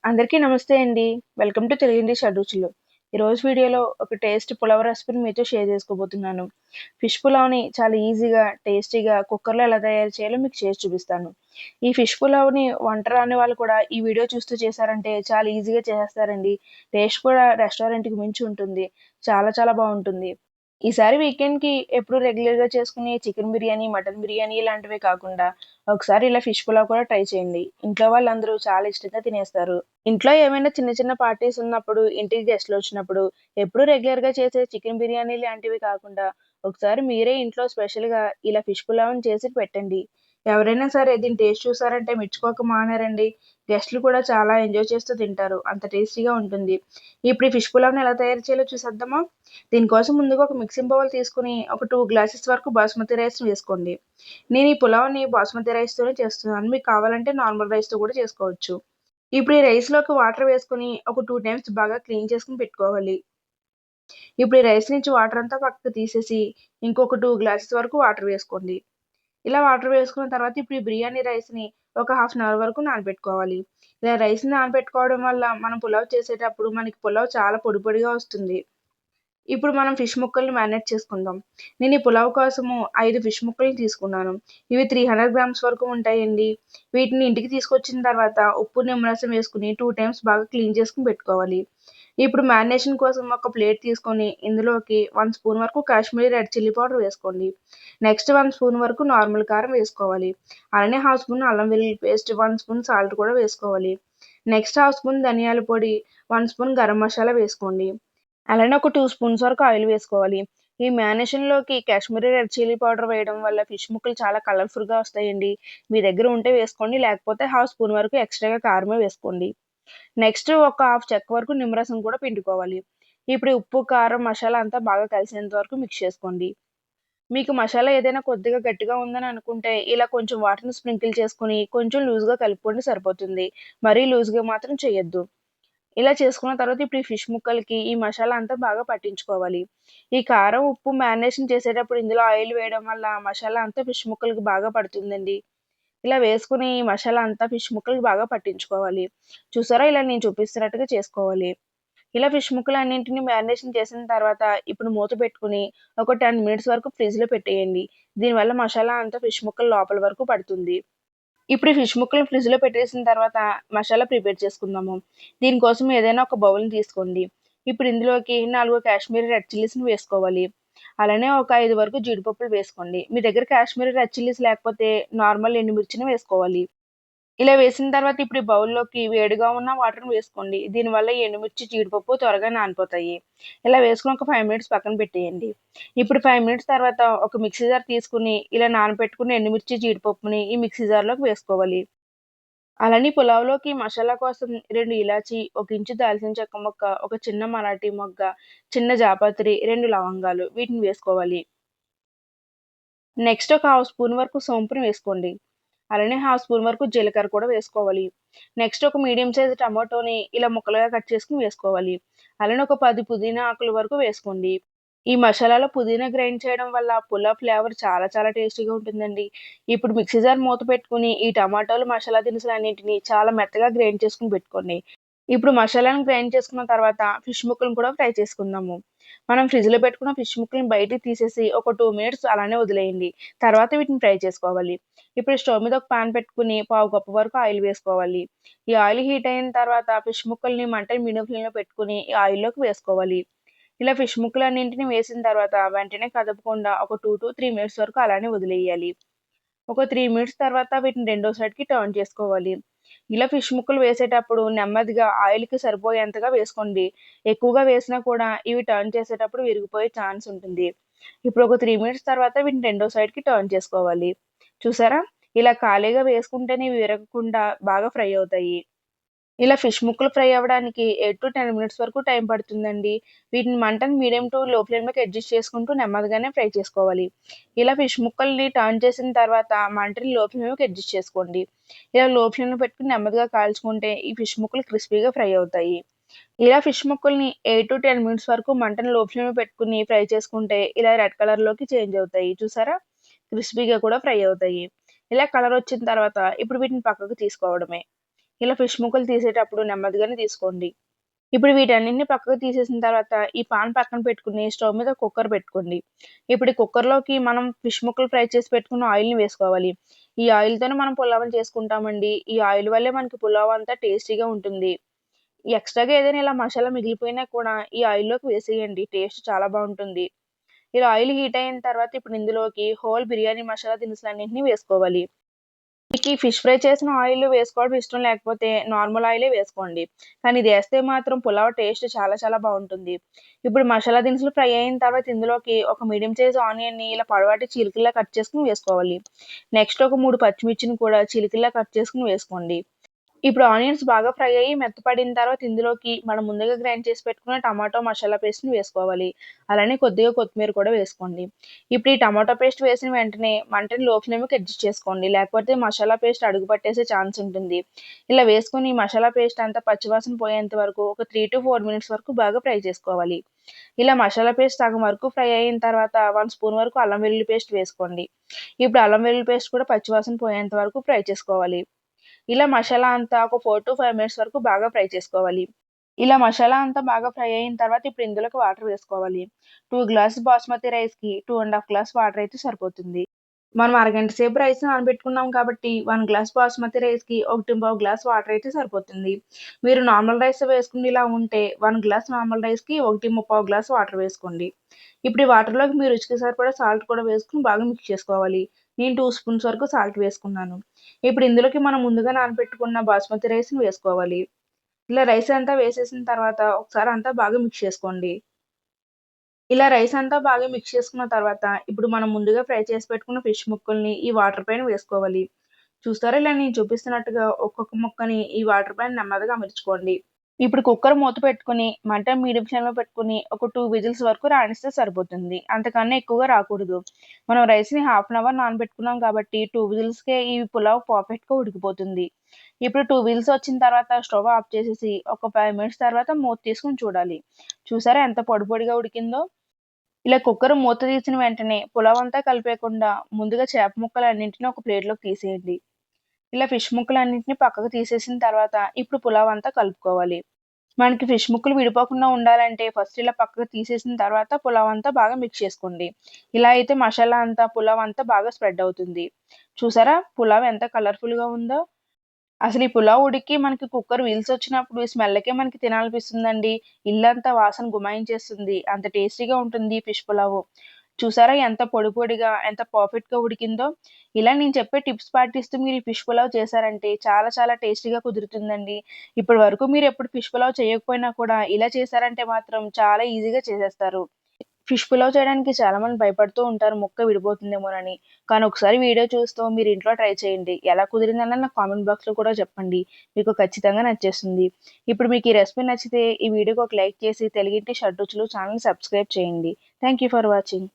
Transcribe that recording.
అందరికీ నమస్తే అండి. వెల్కమ్ టు తెలుగింటి షడ్‌రుచులు. ఈరోజు వీడియోలో ఒక పులావ్ రెసిపీని మీతో షేర్ చేసుకోబోతున్నాను. ఫిష్ పులావ్‌ని చాలా ఈజీగా, టేస్టీగా కుక్కర్‌లో ఎలా తయారు చేయాలో మీకు చేసి చూపిస్తాను. ఈ ఫిష్ పులావ్‌ని వంట రాని వాళ్ళు కూడా ఈ వీడియో చూస్తూ చేశారంటే చాలా ఈజీగా చేసేస్తారండి. టేస్ట్ కూడా రెస్టారెంట్‌కి మించి ఉంటుంది. చాలా చాలా బావుంటుంది. ఈసారి వీకెండ్‌కి ఎప్పుడు రెగ్యులర్‌గా చేసుకునే చికెన్ బిర్యానీ, మటన్ బిర్యానీ ఇలాంటివే కాకుండా ఒకసారి ఇలా ఫిష్ పులావ్ కూడా ట్రై చేయండి. ఇంట్లో వాళ్ళందరూ చాలా ఇష్టంగా తినేస్తారు. ఇంట్లో ఏమైనా చిన్న చిన్న పార్టీస్ ఉన్నప్పుడు, ఇంటికి గెస్ట్‌లు వచ్చినప్పుడు, ఎప్పుడూ రెగ్యులర్‌గా చేసే చికెన్ బిర్యానీ లాంటివి కాకుండా, ఒకసారి మీరే ఇంట్లో స్పెషల్‌గా ఇలా ఫిష్ పులావ్‌ని చేసి పెట్టండి. ఎవరైనా సరే దీని టేస్ట్ చూసారంటే మెచ్చుకోక మానరండి. గెస్ట్‌లు కూడా చాలా ఎంజాయ్ చేస్తూ తింటారు. అంత టేస్టీగా ఉంటుంది. ఇప్పుడు ఈ ఫిష్ పులావ్‌ని ఎలా తయారు చేయాలో చూసేద్దామా? దీనికోసం ముందుగా ఒక మిక్సింగ్ బౌల్ తీసుకొని, ఒక 2 గ్లాసెస్ వరకు బాస్మతి రైస్ వేసుకోండి. నేను ఈ పులావ్‌ని బాస్మతి రైస్‌తోనే చేస్తున్నాను. మీకు కావాలంటే నార్మల్ రైస్‌తో కూడా చేసుకోవచ్చు. ఇప్పుడు ఈ రైస్‌లోకి వాటర్ వేసుకొని ఒక 2 టైమ్స్ బాగా క్లీన్ చేసుకొని పెట్టుకోవాలి. ఇప్పుడు ఈ రైస్ నుంచి వాటర్ అంతా పక్కకు తీసేసి ఇంకొక 2 గ్లాసెస్ వరకు వాటర్ వేసుకోండి. ఇలా వాటర్ వేసుకున్న తర్వాత ఇప్పుడు ఈ బిర్యానీ రైస్‌ని ఒక హాఫ్ అన్ అవర్ వరకు నానబెట్టుకోవాలి. ఇలా రైస్‌ని నానబెట్టుకోవడం వల్ల మనం పులావ్ చేసేటప్పుడు మనకి పులావ్ చాలా పొడి పొడిగా వస్తుంది. ఇప్పుడు మనం ఫిష్ ముక్కల్ని మ్యారినేట్ చేసుకుందాం. నేను ఈ పులావ్ కోసము 5 ఫిష్ ముక్కల్ని తీసుకున్నాను. ఇవి 300 గ్రామ్స్ వరకు ఉంటాయండి. వీటిని ఇంటికి తీసుకొచ్చిన తర్వాత ఉప్పు, నిమ్మరసం వేసుకొని 2 టైమ్స్ బాగా క్లీన్ చేసుకొని పెట్టుకోవాలి. ఇప్పుడు మ్యారినేషన్ కోసం ఒక ప్లేట్ తీసుకొని ఇందులోకి 1 స్పూన్ వరకు కాశ్మీరీ రెడ్ చిల్లీ పౌడర్ వేసుకోండి. నెక్స్ట్ 1 స్పూన్ వరకు నార్మల్ కారం వేసుకోవాలి. అలానే హాఫ్ స్పూన్ అల్లం వెల్లుల్లి పేస్ట్, 1 స్పూన్ సాల్ట్ కూడా వేసుకోవాలి. నెక్స్ట్ హాఫ్ స్పూన్ ధనియాల పొడి, 1 స్పూన్ గరం మసాలా వేసుకోండి. అలానే ఒక 2 స్పూన్స్ వరకు ఆయిల్ వేసుకోవాలి. ఈ మ్యారినేషన్‌లోకి కాశ్మీరీ రెడ్ చిల్లీ పౌడర్ వేయడం వల్ల ఫిష్ ముక్కలు చాలా కలర్‌ఫుల్‌గా వస్తాయండి. మీ దగ్గర ఉంటే వేసుకోండి. లేకపోతే హాఫ్ స్పూన్ వరకు ఎక్స్‌ట్రాగా కారమే వేసుకోండి. నెక్స్ట్ ఒక హాఫ్ చెక్క వరకు నిమ్మరసం కూడా పిండుకోవాలి. ఇప్పుడు ఈ ఉప్పు, కారం, మసాలా అంతా బాగా కలిసేంత వరకు మిక్స్ చేసుకోండి. మీకు మసాలా ఏదైనా కొద్దిగా గట్టిగా ఉందని అనుకుంటే ఇలా కొంచెం వాటర్‌ని స్ప్రింకిల్ చేసుకొని కొంచెం లూజ్‌గా కలుపుకోండి సరిపోతుంది. మరీ లూజ్‌గా మాత్రం చేయొద్దు. ఇలా చేసుకున్న తర్వాత ఇప్పుడు ఈ ఫిష్ ముక్కలకి ఈ మసాలా అంతా బాగా పట్టించుకోవాలి. ఈ కారం, ఉప్పు మ్యారినేషన్ చేసేటప్పుడు ఇందులో ఆయిల్ వేయడం వల్ల మసాలా అంతా ఫిష్ ముక్కలకి బాగా పడుతుందండి. ఇలా వేసుకొని ఈ మసాలా అంతా ఫిష్ ముక్కలకి బాగా పట్టించుకోవాలి. చూసారా ఇలా నేను చూపిస్తున్నట్టుగా చేసుకోవాలి. ఇలా ఫిష్ ముక్కలన్నింటిని మ్యారినేషన్ చేసిన తర్వాత ఇప్పుడు మూత పెట్టుకొని ఒక 10 మినిట్స్ వరకు ఫ్రిడ్జ్‌లో పెట్టేయండి. దీనివల్ల మసాలా అంతా ఫిష్ ముక్కల లోపల వరకు పడుతుంది. ఇప్పుడు ఈ ఫిష్ ముక్కలు ఫ్రిడ్జ్‌లో పెట్టేసిన తర్వాత మసాలా ప్రిపేర్ చేసుకుందాము. దీనికోసం ఏదైనా ఒక బౌల్‌ని తీసుకోండి. ఇప్పుడు ఇందులోకి 4 కాశ్మీరీ రెడ్ చిల్లీస్‌ని వేసుకోవాలి. అలానే ఒక 5 వరకు జీడిపప్పులు వేసుకోండి. మీ దగ్గర కాశ్మీరీ రెడ్ చిల్లీస్ లేకపోతే నార్మల్ ఎండుమిర్చిని వేసుకోవాలి. ఇలా వేసిన తర్వాత ఇప్పుడు ఈ బౌల్‌లోకి వేడిగా ఉన్న వాటర్‌ని వేసుకోండి. దీనివల్ల ఈ ఎండుమిర్చి, జీడిపప్పు త్వరగా నానిపోతాయి. ఇలా వేసుకొని ఒక 5 మినిట్స్ పక్కన పెట్టేయండి. ఇప్పుడు 5 మినిట్స్ తర్వాత ఒక మిక్సీ జార్ తీసుకొని ఇలా నానబెట్టుకున్న ఎండుమిర్చి, జీడిపప్పుని ఈ మిక్సీ జార్‌లోకి వేసుకోవాలి. అలానే పులావ్‌లోకి మసాలా కోసం 2 ఇలాచీ, 1 ఇంచు దాల్చిన చెక్క ముక్క, ఒక చిన్న మరాఠీ మొగ్గ, చిన్న జాపత్రి, 2 లవంగాలు వీటిని వేసుకోవాలి. నెక్స్ట్ ఒక హాఫ్ స్పూన్ వరకు సోంపుని వేసుకోండి. అలానే హాఫ్ స్పూన్ వరకు జీలకర్ర కూడా వేసుకోవాలి. నెక్స్ట్ ఒక మీడియం సైజ్ టమాటోని ఇలా ముక్కలుగా కట్ చేసుకొని వేసుకోవాలి. అలానే ఒక 10 పుదీనా ఆకుల వరకు వేసుకోండి. ఈ మసాలాలో పుదీనా గ్రైండ్ చేయడం వల్ల పులావ్ ఫ్లేవర్ చాలా చాలా టేస్టీగా ఉంటుందండి. ఇప్పుడు మిక్సీ జార్ మూత పెట్టుకొని ఈ టమాటాలు, మసాలా దినుసులన్నింటిని చాలా మెత్తగా గ్రైండ్ చేసుకొని పెట్టుకోండి. ఇప్పుడు మసాలాను గ్రైండ్ చేసుకున్న తర్వాత ఫిష్ ముక్కలను కూడా ఫ్రై చేసుకుందాము. మనం ఫ్రిడ్జ్‌లో పెట్టుకున్న ఫిష్ ముక్కలను బయటికి తీసేసి ఒక 2 మినిట్స్ అలానే వదిలేయండి. తర్వాత వీటిని ఫ్రై చేసుకోవాలి. ఇప్పుడు స్టవ్ మీద ఒక పాన్ పెట్టుకొని పావు కప్పు వరకు ఆయిల్ వేసుకోవాలి. ఈ ఆయిల్ హీట్ అయిన తర్వాత ఫిష్ ముక్కల్ని మంటని మీడియం ఫ్లేమ్‌లో పెట్టుకొని ఈ ఆయిల్‌లోకి వేసుకోవాలి. ఇలా ఫిష్ ముక్కలన్నింటిని వేసిన తర్వాత వెంటనే కదపకుండా ఒక 2-3 మినిట్స్ వరకు అలానే వదిలేయాలి. ఒక 3 మినిట్స్ తర్వాత వీటిని రెండో సైడ్‌కి టర్న్ చేసుకోవాలి. ఇలా ఫిష్ ముక్కలు వేసేటప్పుడు నెమ్మదిగా ఆయిల్‌కి సరిపోయేంతగా వేసుకోండి. ఎక్కువగా వేసినా కూడా ఇవి టర్న్ చేసేటప్పుడు విరిగిపోయే ఛాన్స్ ఉంటుంది. ఇప్పుడు ఒక 3 మినిట్స్ తర్వాత వీటిని రెండో సైడ్‌కి టర్న్ చేసుకోవాలి. చూసారా? ఇలా ఖాళీగా వేసుకుంటేనే ఇవి విరగకుండా బాగా ఫ్రై అవుతాయి. ఇలా ఫిష్ ముక్కలు ఫ్రై అవ్వడానికి 8-10 మినిట్స్ వరకు టైం పడుతుందండి. వీటిని మంటను మీడియం టు లో ఫ్లేమ్‌లోకి అడ్జస్ట్ చేసుకుంటూ నెమ్మదిగానే ఫ్రై చేసుకోవాలి. ఇలా ఫిష్ ముక్కల్ని టర్న్ చేసిన తర్వాత మంటని లో ఫ్లేమ్‌లోకి అడ్జస్ట్ చేసుకోండి. ఇలా లో ఫ్లేమ్‌లో పెట్టుకొని నెమ్మదిగా కాల్చుకుంటే ఈ ఫిష్ ముక్కలు క్రిస్పీగా ఫ్రై అవుతాయి. ఇలా ఫిష్ ముక్కల్ని 8-10 మినిట్స్ వరకు మంటను లో ఫ్లేమ్‌లో పెట్టుకొని ఫ్రై చేసుకుంటే ఇలా రెడ్ కలర్‌లోకి చేంజ్ అవుతాయి. చూసారా? క్రిస్పీగా కూడా ఫ్రై అవుతాయి. ఇలా కలర్ వచ్చిన తర్వాత ఇప్పుడు వీటిని పక్కకు తీసుకోవడమే. ఇలా ఫిష్ ముక్కలు తీసేటప్పుడు నెమ్మదిగానే తీసుకోండి. ఇప్పుడు వీటన్నిటిని పక్కకు తీసేసిన తర్వాత ఈ పాన్ పక్కన పెట్టుకుని స్టవ్ మీద కుక్కర్ పెట్టుకోండి. ఇప్పుడు ఈ కుక్కర్‌లోకి మనం ఫిష్ ముక్కలు ఫ్రై చేసి పెట్టుకున్న ఆయిల్‌ని వేసుకోవాలి. ఈ ఆయిల్‌తోనే మనం పులావుని చేసుకుంటామండి. ఈ ఆయిల్ వల్లే మనకి పులావ్ అంతా టేస్టీగా ఉంటుంది. ఎక్స్‌ట్రాగా ఏదైనా ఇలా మసాలా మిగిలిపోయినా కూడా ఈ ఆయిల్‌లోకి వేసేయండి. టేస్ట్ చాలా బావుంటుంది. ఇలా ఆయిల్ హీట్ అయిన తర్వాత ఇప్పుడు ఇందులోకి హోల్ బిర్యానీ మసాలా దినుసులన్నింటిని వేసుకోవాలి. మీకు ఈ ఫిష్ ఫ్రై చేసిన ఆయిల్ వేసుకోవడం ఇష్టం లేకపోతే నార్మల్ ఆయిలే వేసుకోండి. కానీ ఇది ఏస్తే మాత్రం పులావ్ టేస్ట్ చాలా చాలా బావుంటుంది. ఇప్పుడు మసాలా దినుసులు ఫ్రై అయిన తర్వాత ఇందులోకి ఒక మీడియం సైజ్ ఆనియన్‌ని ఇలా పొడవాటి చీలికల్లా కట్ చేసుకొని వేసుకోవాలి. నెక్స్ట్ ఒక 3 పచ్చిమిర్చిని కూడా చీలికల్లా కట్ చేసుకొని వేసుకోండి. ఇప్పుడు ఆనియన్స్ బాగా ఫ్రై అయ్యి మెత్తపడిన తర్వాత ఇందులోకి మనం ముందుగా గ్రైండ్ చేసి పెట్టుకున్న టమాటో మసాలా పేస్ట్‌ని వేసుకోవాలి. అలానే కొద్దిగా కొత్తిమీర కూడా వేసుకోండి. ఇప్పుడు ఈ టమాటో పేస్ట్ వేసిన వెంటనే మంటని లో ఫ్లేమ్‌కి అడ్జస్ట్ చేసుకోండి. లేకపోతే మసాలా పేస్ట్ అడుగు పట్టేసే ఛాన్స్ ఉంటుంది. ఇలా వేసుకొని ఈ మసాలా పేస్ట్ అంతా పచ్చివాసన పోయేంత వరకు ఒక 3-4 మినిట్స్ వరకు బాగా ఫ్రై చేసుకోవాలి. ఇలా మసాలా పేస్ట్ సగం వరకు ఫ్రై అయిన తర్వాత 1 స్పూన్ వరకు అల్లం వెల్లుల్లి పేస్ట్ వేసుకోండి. ఇప్పుడు అల్లం వెల్లుల్లి పేస్ట్ కూడా పచ్చివాసన పోయేంత వరకు ఫ్రై చేసుకోవాలి. ఇలా మసాలా అంతా ఒక 4-5 మినిట్స్ వరకు బాగా ఫ్రై చేసుకోవాలి. ఇలా మసాలా అంతా బాగా ఫ్రై అయిన తర్వాత ఇప్పుడు ఇందులోకి వాటర్ వేసుకోవాలి. 2 గ్లాసెస్ బాస్మతి రైస్‌కి 2½ గ్లాస్ వాటర్ అయితే సరిపోతుంది. మనం అరగంట సేపు రైస్ నానబెట్టుకున్నాం కాబట్టి 1 గ్లాస్ బాస్మతి రైస్‌కి 1:15 గ్లాస్ వాటర్ అయితే సరిపోతుంది. మీరు నార్మల్ రైస్ వేసుకునేలా ఉంటే 1 గ్లాస్ నార్మల్ రైస్‌కి 1:35 గ్లాస్ వాటర్ వేసుకోండి. ఇప్పుడు ఈ వాటర్‌లోకి మీ రుచికి సరిపడా సాల్ట్ కూడా వేసుకొని బాగా మిక్స్ చేసుకోవాలి. నేను 2 స్పూన్స్ వరకు సాల్ట్ వేసుకున్నాను. ఇప్పుడు ఇందులోకి మనం ముందుగా నానబెట్టుకున్న బాస్మతి రైస్‌ని వేసుకోవాలి. ఇలా రైస్ అంతా వేసేసిన తర్వాత ఒకసారి అంతా బాగా మిక్స్ చేసుకోండి. ఇలా రైస్ అంతా బాగా మిక్స్ చేసుకున్న తర్వాత ఇప్పుడు మనం ముందుగా ఫ్రై చేసి పెట్టుకున్న ఫిష్ ముక్కల్ని ఈ వాటర్ పైన వేసుకోవాలి. చూస్తారా ఇలా నేను చూపిస్తున్నట్టుగా ఒక్కొక్క ముక్కని ఈ వాటర్ పైన నెమ్మదిగా అమర్చుకోండి. ఇప్పుడు కుక్కర్ మూత పెట్టుకొని మంట మీడియం ఫ్లేమ్‌లో పెట్టుకొని ఒక 2 విజిల్స్ వరకు రాణిస్తే సరిపోతుంది. అంతకన్నా ఎక్కువగా రాకూడదు. మనం రైస్‌ని హాఫ్ అన్ అవర్ నానబెట్టుకున్నాం కాబట్టి 2 విజిల్స్‌కే ఈ పులావ్ పర్ఫెక్ట్‌గా ఉడికిపోతుంది. ఇప్పుడు 2 విజిల్స్ వచ్చిన తర్వాత స్టవ్ ఆఫ్ చేసేసి ఒక 5 మినిట్స్ తర్వాత మూత తీసుకొని చూడాలి. చూసారా ఎంత పొడి పొడిగా ఉడికిందో? ఇలా కుక్కర్ మూత తీసిన వెంటనే పులావ్ అంతా కలిపేయకుండా ముందుగా చేప ముక్కలన్నింటిని ఒక ప్లేట్‌లోకి తీసేయండి. ఇలా ఫిష్ ముక్కలన్నింటిని పక్కకు తీసేసిన తర్వాత ఇప్పుడు పులావ్ అంతా కలుపుకోవాలి. మనకి ఫిష్ ముక్కలు విడిపోకుండా ఉండాలంటే ఫస్ట్ ఇలా పక్కకు తీసేసిన తర్వాత పులావ్ అంతా బాగా మిక్స్ చేసుకోండి. ఇలా అయితే మసాలా అంతా పులావ్ అంతా బాగా స్ప్రెడ్ అవుతుంది. చూసారా పులావ్ ఎంత కలర్‌ఫుల్‌గా ఉందో? అసలు ఈ పులావ్ ఉడికి మనకి కుక్కర్ విజిల్స్ వచ్చినప్పుడు ఈ స్మెల్‌కే మనకి తినాలనిపిస్తుందండి. ఇల్లంతా వాసన గుమాయించేస్తుంది. అంత టేస్టీగా ఉంటుంది ఫిష్ పులావు. చూసారా ఎంత పొడి పొడిగా, ఎంత పర్ఫెక్ట్‌గా ఉడికిందో? ఇలా నేను చెప్పే టిప్స్ పాటిస్తూ మీరు ఈ ఫిష్ పులావ్ చేశారంటే చాలా చాలా టేస్టీగా కుదురుతుందండి. ఇప్పటి వరకు మీరు ఎప్పుడు ఫిష్ పులావ్ చేయకపోయినా కూడా ఇలా చేశారంటే మాత్రం చాలా ఈజీగా చేసేస్తారు. ఫిష్ పులావ్ చేయడానికి చాలామంది భయపడుతూ ఉంటారు ముక్క విడిపోతుందేమోనని. కానీ ఒకసారి వీడియో చూస్తూ మీరు ఇంట్లో ట్రై చేయండి. ఎలా కుదిరిందన్నది నాకు కామెంట్ బాక్స్‌లో కూడా చెప్పండి. మీకు ఖచ్చితంగా నచ్చేస్తుంది. ఇప్పుడు మీకు ఈ రెసిపీ నచ్చితే ఈ వీడియోకి ఒక లైక్ చేసి తెలుగింటి షడ్‌రుచులు ఛానెల్‌ని సబ్స్క్రైబ్ చేయండి. Thank you for watching.